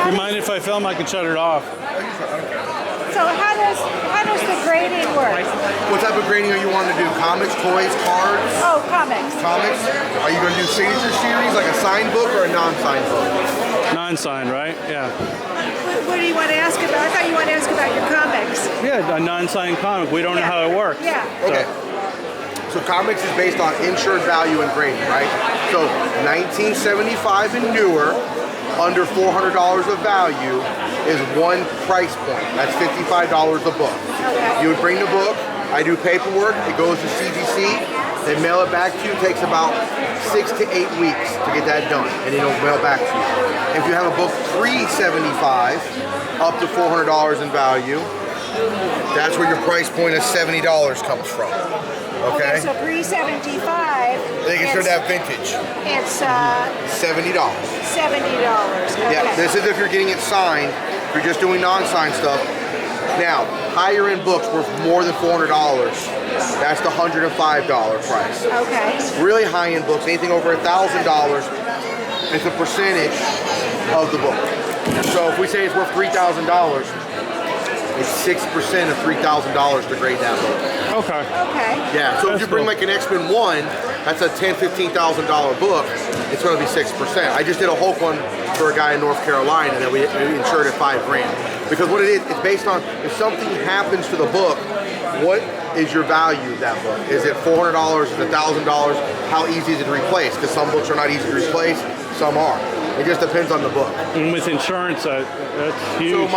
Do you mind if I film? I can shut it off. So how does the grading work? What type of grading are you wanting to do? Comics, toys, cards? Oh, comics. Comics? Are you going to do signature series, like a signed book or a non-signed book? Non-signed, right? Yeah. What do you want to ask about? I thought you wanted to ask about your comics. Yeah, a non-signed comic. We don't know how it works. Yeah. Okay. So comics is based on insured value and grading, right? So 1975 and newer, under $400 of value is one price point. That's $55 a book. Okay. You would bring the book, I do paperwork, it goes to CGC, they mail it back to you. It takes about 6 to 8 weeks to get that done, and it'll mail back to you. If you have a book $375 up to $400 in value, that's where your price point of $70 comes from. Okay? So $375. They consider that vintage. It's $70. $70. Okay. Yeah, this is if you're getting it signed. If you're just doing non-signed stuff. Now, higher end books worth more than $400. That's the $105 price. Okay. Really high end books, anything over $1,000, it's a percentage of the book. So if we say it's worth $3,000, it's 6% of $3,000 to grade that book. Okay. Okay. Yeah, so if you bring cool. like an X-Men 1, that's a $10,000, $15,000 book, it's going to be 6%. I just did a Hulk one for a guy in North Carolina that we insured at $5,000. Because what it is, it's based on if something happens to the book, what is your value of that book? Is it $400? Is it $1,000? How easy is it to replace? Because some books are not easy to replace, some are. It just depends on the book. And with insurance, that's huge.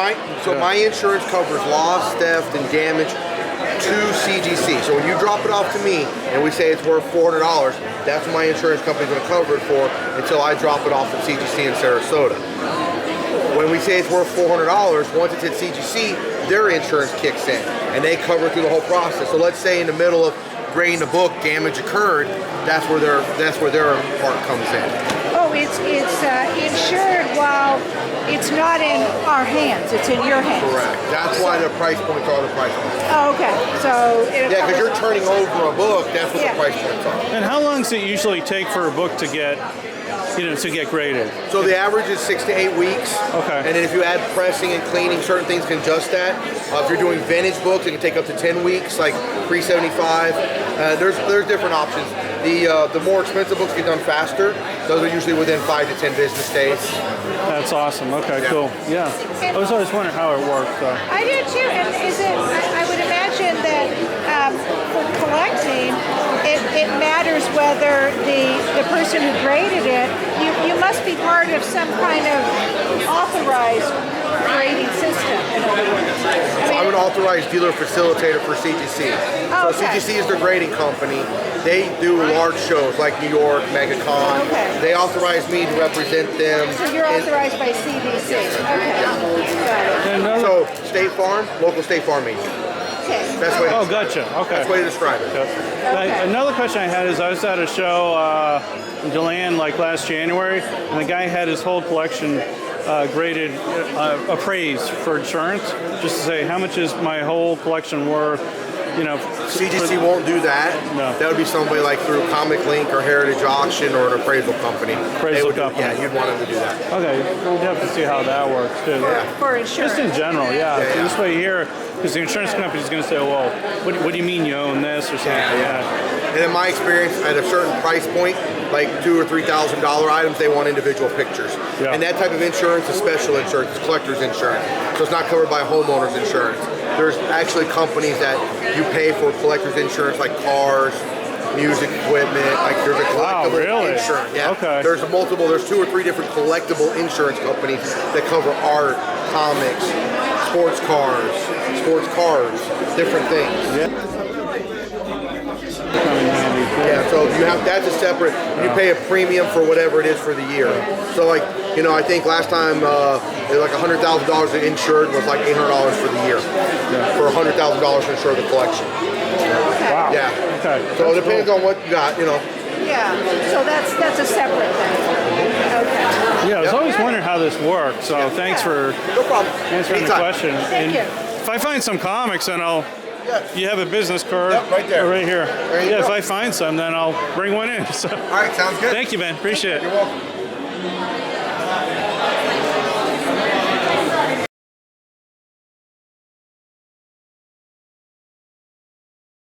So my insurance covers loss, theft, and damage to CGC. So when you drop it off to me and we say it's worth $400, that's what my insurance company's going to cover it for until I drop it off at CGC in Sarasota. When we say it's worth $400, once it's at CGC, their insurance kicks in and they cover it through the whole process. So let's say in the middle of grading the book, damage occurred. That's where their part comes in. Oh, it's insured while it's not in our hands. It's in your hands. Correct. That's why the price points are the price points. Oh, okay. So yeah, because you're turning over a book. That's what the price points are. And how long does it usually take for a book to get, to get graded? So the average is 6 to 8 weeks. Okay. And then if you add pressing and cleaning, certain things can adjust that. If you're doing vintage books, it can take up to 10 weeks, like $375. There's different options. The more expensive books get done faster. Those are usually within 5 to 10 business days. That's awesome. Okay, cool. Yeah. I was always wondering how it worked. I do too. And I would imagine that for collecting, it matters whether the person who graded it, you must be part of some kind of authorized grading system, in other words. I'm an authorized dealer facilitator for CGC. Oh, so okay. CGC is their grading company. They do large shows like New York, MegaCon. Okay. They authorize me to represent them. So you're authorized by CDC. Okay. Got it. So State Farm, local State Farm agent. Okay. Best way to Gotcha. Okay. Best way to describe it. Okay. Another question I had is I was at a show in DeLand like last January, and the guy had his whole collection graded, appraised for insurance, just to say how much is my whole collection worth. CGC won't do that. No. That would be somebody like through Comic Link or Heritage Auction or an appraisal company. Appraisal company. Yeah, you'd want them to do that. Okay, we'd have to see how that works too. For insurance. Just in general, yeah. Yeah. So this way here, because the insurance company is going to say, well, what do you mean you own this or something? Yeah. And in my experience, at a certain price point, like $2,000 or $3,000 items, they want individual pictures. Yeah. And that type of insurance is special insurance, it's collector's insurance. So it's not covered by homeowner's insurance. There's actually companies that you pay for collector's insurance, like cars, music equipment. Like there's a collectible insurance. Yeah. Okay. There's 2 or 3 different collectible insurance companies that cover art, comics, sports cars, different things. Yeah, so that's a separate, you pay a premium for whatever it is for the year. So like, I think last time like $100,000 insured was like $800 for the year. For $100,000 to insure the collection. Wow. Yeah. Okay. So it depends on what you got, Yeah. So that's a separate thing. Okay. Yeah, I was always wondering how this works, so thanks for No problem. answering Anytime. the question. Thank you. If I find some comics, then you have a business card. Yep, right there. Right here. There you Yeah, go. if I find some, then I'll bring one in. So, All right, sounds good. thank you, man. Appreciate it. You're welcome.